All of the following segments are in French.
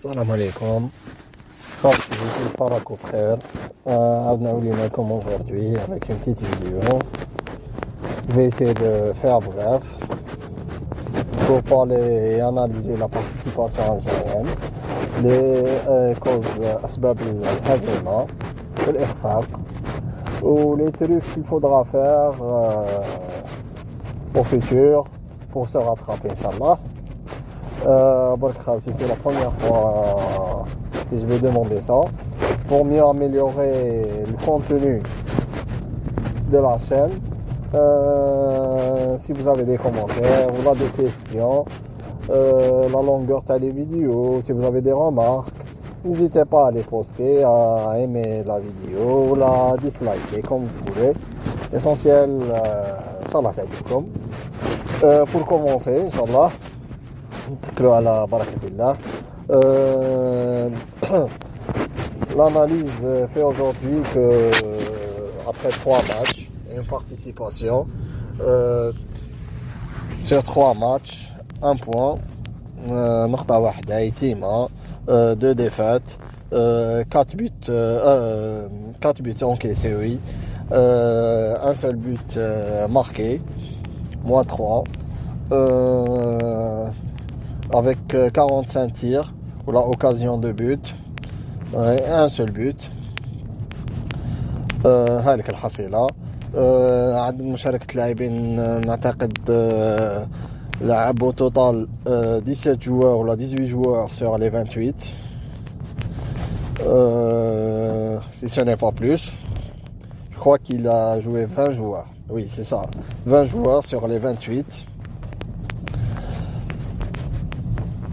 Salam alaikum. Je suis Parako frère. Comme aujourd'hui avec une petite vidéo. Je vais essayer de faire bref pour parler et analyser la participation algérienne, les causes أسباب الهزيمة والإخفاق ou les trucs qu'il faudra faire au futur pour se rattraper, Inch'Allah. C'est la première fois que je vais demander ça pour mieux améliorer le contenu de la chaîne. Si vous avez des commentaires ou des questions, la longueur des vidéos, si vous avez des remarques, n'hésitez pas à les poster, à aimer la vidéo ou la disliker comme vous voulez. L'essentiel, Inch'Allah taïkoum. Pour commencer, Inch'Allah, l'analyse fait aujourd'hui que après 3 matchs et une participation sur 3 matchs, 1 point, نقطة واحدة يتيمة, 2 défaites, 4 buts encaissés, oui, un seul but marqué, moins 3, avec 45 tirs pour l'occasion de but, un seul but. هذيك الحصيلة. عدد مشاركة اللاعبين نعتقد لعبوا total 17 joueurs ou 18 joueurs sur les 28, si ce n'est pas plus. Je crois qu'il a joué 20 joueurs, oui c'est ça, 20 joueurs sur les 28.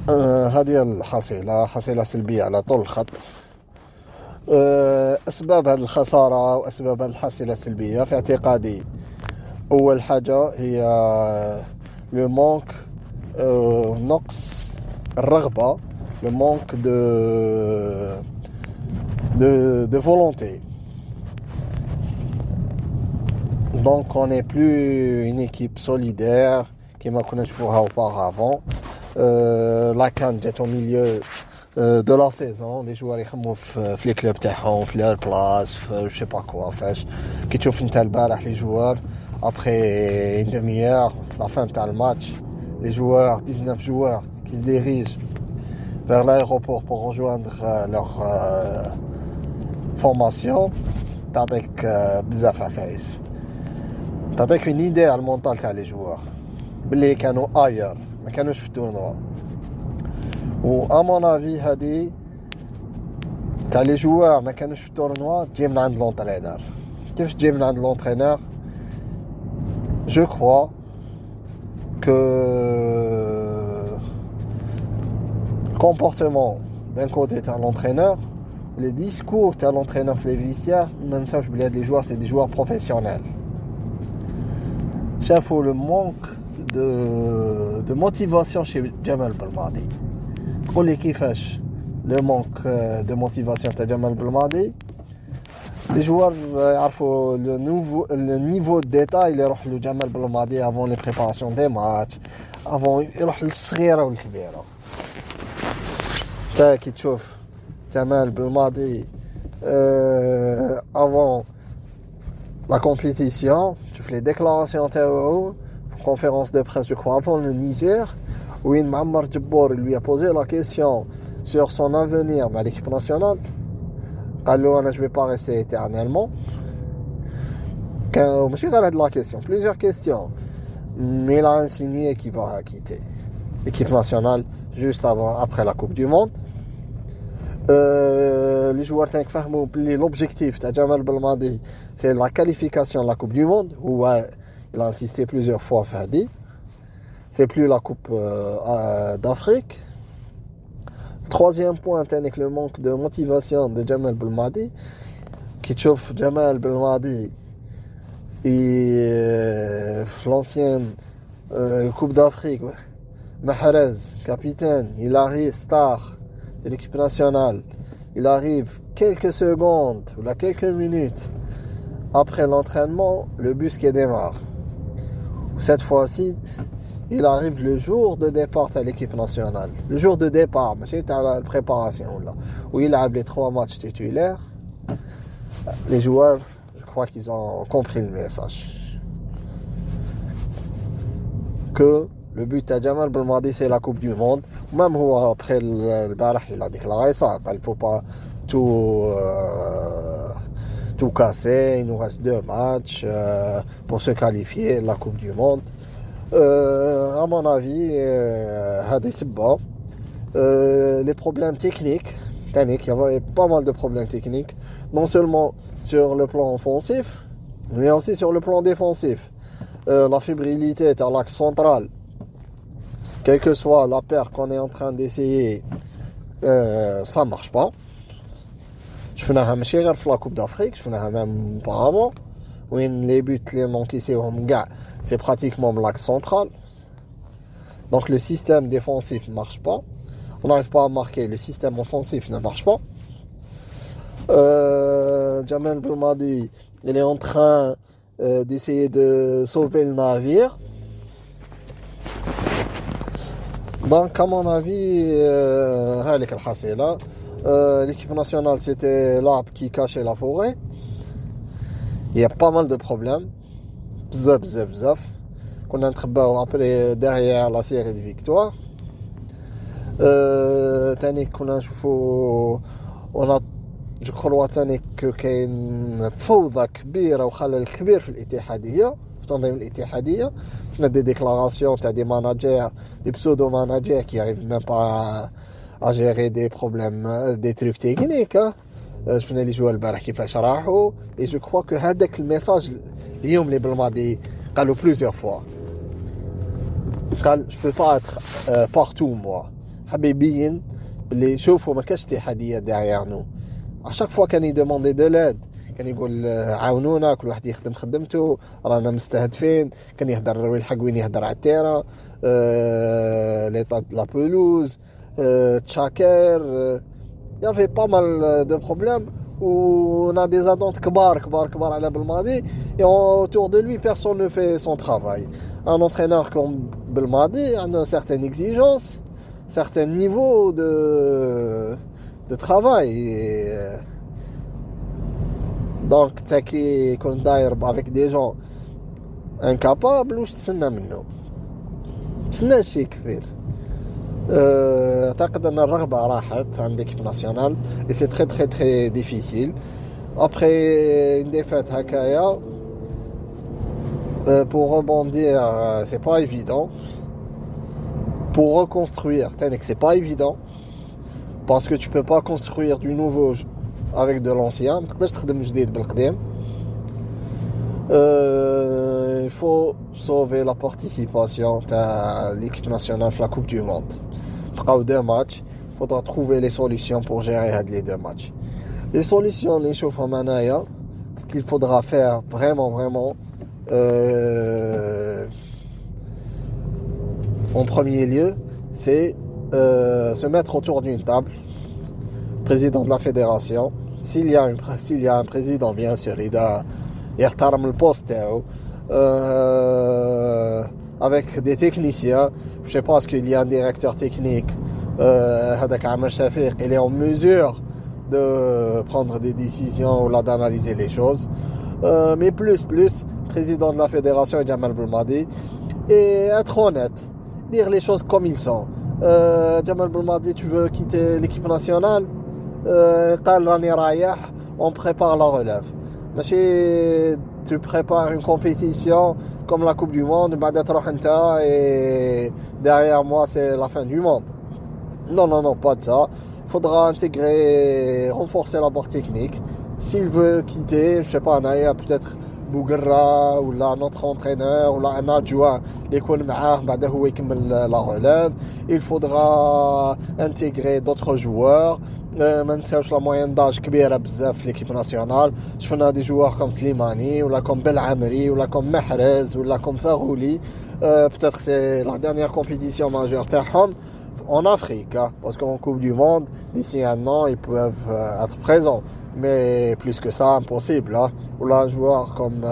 هذه الحصيلة حصيلة سلبية على طول الخط. أسباب هذه الخسارة وأسباب هذه الحصيلة السلبية في اعتقادي أول حاجة هي le manque, نقص الرغبة, le manque de volonté. Donc on n'est plus une équipe solidaire كما كنا نشوفوها auparavant. La CAN جات au milieu de la saison, les joueurs يخموا في les clubs تاعهم في leur place, je sais pas quoi. فاش كي تشوف انت البارح les joueurs après une demi-heure, la fin de le match, les joueurs, 19 joueurs qui se dirigent vers l'aéroport pour rejoindre leur formation, t'as بزاف عفايس, t'as une idée على المونطال تاع les joueurs باللي كانوا ailleurs, ما كانوش في التورنوا. و à mon avis هذه تاع les joueurs ما كانوش في التورنوا تجي من عند l'entraîneur. كيفاش تجي من عند l'entraîneur؟ Je crois que le comportement d'un côté de l'entraîneur, les discours de l'entraîneur في les vestiaires, les joueurs c'est des joueurs professionnels. شافوا le manque de motivation chez Jamal Belmadi. تقول لي كيفاش le manque de motivation تاع جمال بلماضي؟ les joueurs يعرفوا le niveau de détail اللي يروح له جمال بلماضي avant les préparations des matchs, avant يروح للصغيرة والكبيرة. تا كي تشوف جمال بلماضي avant la compétition, تشوف les déclarations تاعو, conférence de presse je crois avant le Niger, où Mouammar Djebbour lui a posé la question sur son avenir dans l'équipe nationale. Alors, je ne vais pas rester éternellement. Je vais la question, plusieurs questions. Mais il a insinué qu'il va quitter l'équipe nationale juste après la Coupe du Monde. Les joueurs ont compris l'objectif de Jamal Belmadi, c'est la qualification de la Coupe du Monde, où il a insisté plusieurs fois Fadi. C'est plus la Coupe d'Afrique. Troisième point, avec le manque de motivation de Jamal Belmadi, qui chauffe Jamal Belmadi et l'ancienne Coupe d'Afrique, Mahrez, capitaine, il arrive star de l'équipe nationale, il arrive quelques secondes ou quelques minutes après l'entraînement, le bus qui démarre. Cette fois-ci, il arrive le jour de départ à l'équipe nationale. Le jour de départ, c'est à la préparation là, où il a les 3 matchs titulaires. Les joueurs, je crois qu'ils ont compris le message. Que le but à Jamal Belmadi, c'est la Coupe du Monde. Même après le Barah, il a déclaré ça. Il ne faut pas tout casser. Il nous reste 2 matchs pour se qualifier de la Coupe du Monde. À mon avis, les problèmes techniques, il y avait pas mal de problèmes techniques, non seulement sur le plan offensif, mais aussi sur le plan défensif. La fébrilité est à l'axe central. Quelle que soit la paire qu'on est en train d'essayer, ça marche pas. Je fais un match dans la Coupe d'Afrique, je fais un même auparavant, où les buts les encaissés c'est pratiquement l'axe central. Donc le système défensif ne marche pas. On n'arrive pas à marquer, le système offensif ne marche pas. Jamal Belmadi, il est en train d'essayer de sauver le navire. Donc à mon avis, l'équipe nationale, c'était l'arbre qui cachait la forêt. Il y a pas mal de problèmes. Bzaf. Qu'on a après derrière la série de victoires. Je crois que كاين فوضى كبيره وخلل كبير في الاتحاديه في تنظيم الاتحاديه. On a des déclarations, tu as des managers, des pseudo-managers qui n'arrivent même pas à gérer des problèmes, des trucs techniques. شفنا لي جوال البارح كيفاش راحوا. Et je crois que هذاك الميساج اليوم اللي بالماضي قالوا plusieurs fois. قال je peux pas être partout moi. حاب يبين اللي شوفوا ما كاش اتحاديه derrière nous. À chaque fois كان يدوموندي دو لاد كان يقول عاونونا كل واحد يخدم خدمته رانا مستهدفين. كان يهدر ويلحق وين يهدر على التيرا ليطا لا بولوز تشاكر. Il y avait pas mal de problèmes où on a des attentes كبار على Belmadi et autour de lui personne ne fait son travail. Un entraîneur comme Belmadi a une certaine exigence, certain niveau de travail. Et donc تاكي يكون داير avec des gens incapables واش تسنى منه؟ تسنى شيء كثير. أعتقد أن الرغبة راحت عند l'équipe nationale et c'est très difficile. Après une défaite هكايا, pour rebondir, c'est pas évident. Pour reconstruire, c'est pas évident parce que tu peux pas construire du nouveau avec de l'ancien. ما تقدرش تخدم جديد بالقديم. Il faut sauver la participation de l'équipe nationale à la Coupe du Monde. Pour 2 matchs, il faudra trouver les solutions pour gérer les 2 matchs. Les solutions, les choses ce qu'il faudra faire vraiment, en premier lieu, c'est se mettre autour d'une table. Président de la fédération, s'il y a un président, bien sûr, il doit يحترم البوست تاعو avec des techniciens. Je sais pas qu'il y a un directeur technique هذاك عامر شفيق, il est en mesure de prendre des décisions ou d'analyser les choses, mais plus président de la fédération Jamal Belmadi, et être honnête, dire les choses comme ils sont. Jamal Belmadi, tu veux quitter l'équipe nationale, قال راني رايح, on prépare la relève. ماشي tu prépares une compétition comme la Coupe du Monde بعد تروح انت et derrière moi c'est la fin du monde. Non, pas de ça. Il faudra intégrer, renforcer la barre technique. S'il veut quitter, je sais pas, peut-être Bouguerra ou là notre entraîneur ou là un adjoint يكون معاه بعد هو يكمل la relève. Il faudra intégrer d'autres joueurs. ما نساوش لا موين داج كبيره بزاف في ليكيب ناسيونال. شفنا دي جوار كوم سليماني ولا كوم بلعمري ولا كوم محرز ولا كوم فاغولي. Peut-être c'est la dernière compétition majeure تاعهم en Afrique, hein, parce qu'en Coupe du Monde, d'ici un an, ils peuvent être présents. Mais plus que ça, impossible. Hein. Ou là, un joueur comme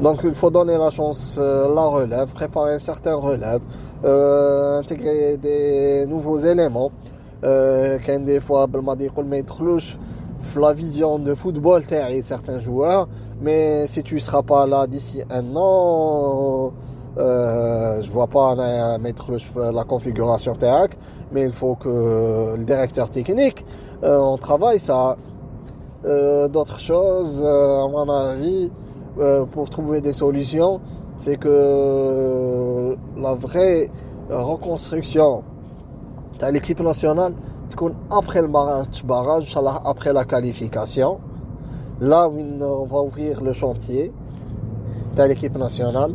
Donc il faut donner la chance, la relève, préparer un certain relève, intégrer des nouveaux éléments. Quand des fois بالماضي يقول ما يدخلوش في la vision de football تاعي certains joueurs, mais si tu seras pas là d'ici un an, je vois pas ما يدخلوش في la configuration تاعك, mais il faut que le directeur technique on travaille ça. D'autres choses, à mon avis, pour trouver des solutions, c'est que la vraie reconstruction de l'équipe nationale تكون après le barrage, Inch'Allah, après la qualification, là où on va ouvrir le chantier de l'équipe nationale.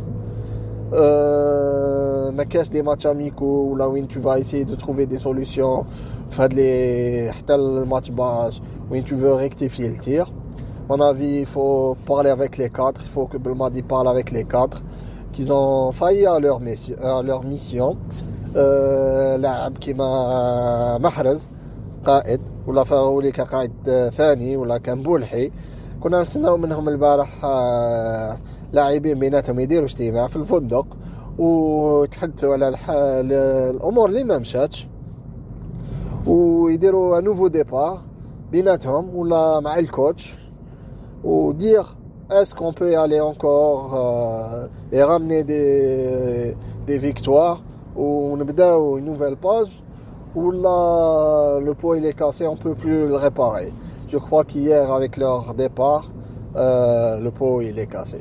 ما كاش des matchs amicaux là où tu vas essayer de trouver des solutions حتى الماتش barrage où tu veux rectifier le tir. À mon avis, il faut parler avec les quatre. Il faut que Belmadi parle avec les quatre qu'ils ont failli à leur mission. لاعب كيما محرز قائد ولا فاولي كقائد ثاني ولا كان بولحي كنا نستناو منهم البارح لاعبين بيناتهم يديروا اجتماع في الفندق وتحدثوا على الامور اللي ما مشاتش ويديروا نوفو ديبار بيناتهم ولا مع الكوتش ودير est-ce qu'on peut y aller encore et ramener des victoires ou نبداو une nouvelle page ou là le pot il est cassé, on peut plus le réparer. Je crois qu'hier avec leur départ le pot il est cassé.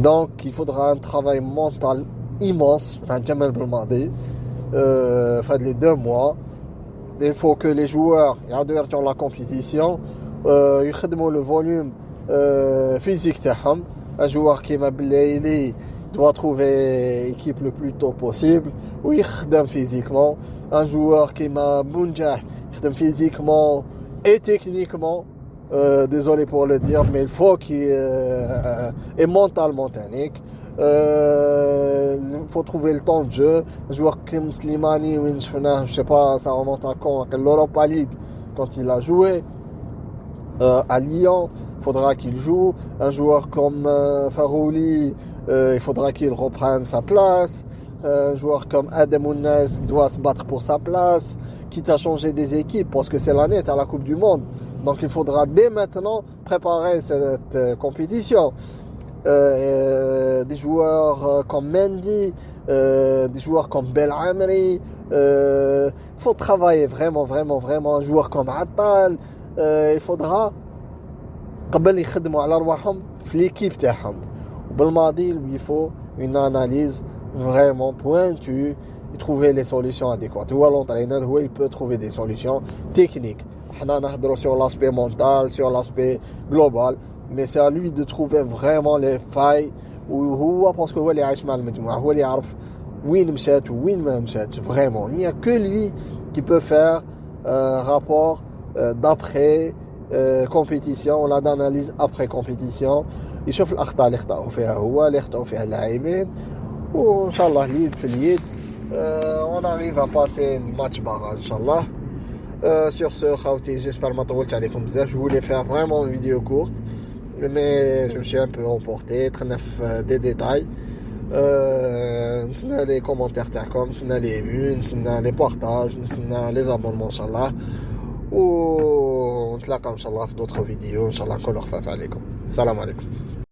Donc il faudra un travail mental immense à Jamel Belmadi les 2 mois. Il faut que les joueurs يعودوا la compétition يخدموا le volume physique تاعهم. Un joueur qui m'a Belaïli doit trouver équipe le plus tôt possible ou يخدم physiquement. Un joueur qui m'a Bounjah يخدم physiquement et techniquement. Désolé pour le dire, mais il faut qu'il est mentalement technique. Il faut trouver le temps de jeu. Un joueur comme Slimani, je sais pas, ça remonte à quand, l'Europa League, quand il a joué à Lyon, il faudra qu'il joue. Un joueur comme Farouli, il faudra qu'il reprenne sa place. Un joueur comme Adem Ounes doit se battre pour sa place, quitte à changer des équipes, parce que c'est l'année à la Coupe du Monde. Donc il faudra dès maintenant préparer cette compétition. Des joueurs comme Mendy, des joueurs comme Belhamri. Il faut travailler vraiment. Un joueur comme Attal. Il faudra قبل يخدموا على رواحهم في l'équipe تاعهم. وبالماضي il faut une analyse vraiment pointue et trouver les solutions adéquates. Ou l'entraîneur, il peut trouver des solutions techniques. On a sur l'aspect mental, sur l'aspect global, mais c'est à lui de trouver vraiment les failles. وهو parce que هو اللي عايش مع المجموعة, هو اللي يعرف وين مشات وين ما مشات. Vraiment, il n'y a que lui qui peut faire rapport d'après compétition ولا d'analyse après compétition. يشوف الأخطاء اللي خطأوا فيها هو, اللي خطأوا فيها اللاعبين, وإن شاء الله اليد في اليد on arrive à passer le match barrage Inch'Allah. Sur ce, Khawti, j'espère ما طولتش عليكم بزاف. Je voulais faire vraiment une vidéo courte, mais je me suis un peu emporté, très des détails. نسنى les commentaires تاعكم, نسنى les vues, نسنى les partages, نسنى les abonnements Inch'Allah. ونتلاقى إن شاء الله في d'autres vidéos إن شاء الله نكونوا خفاف عليكم. السلام عليكم.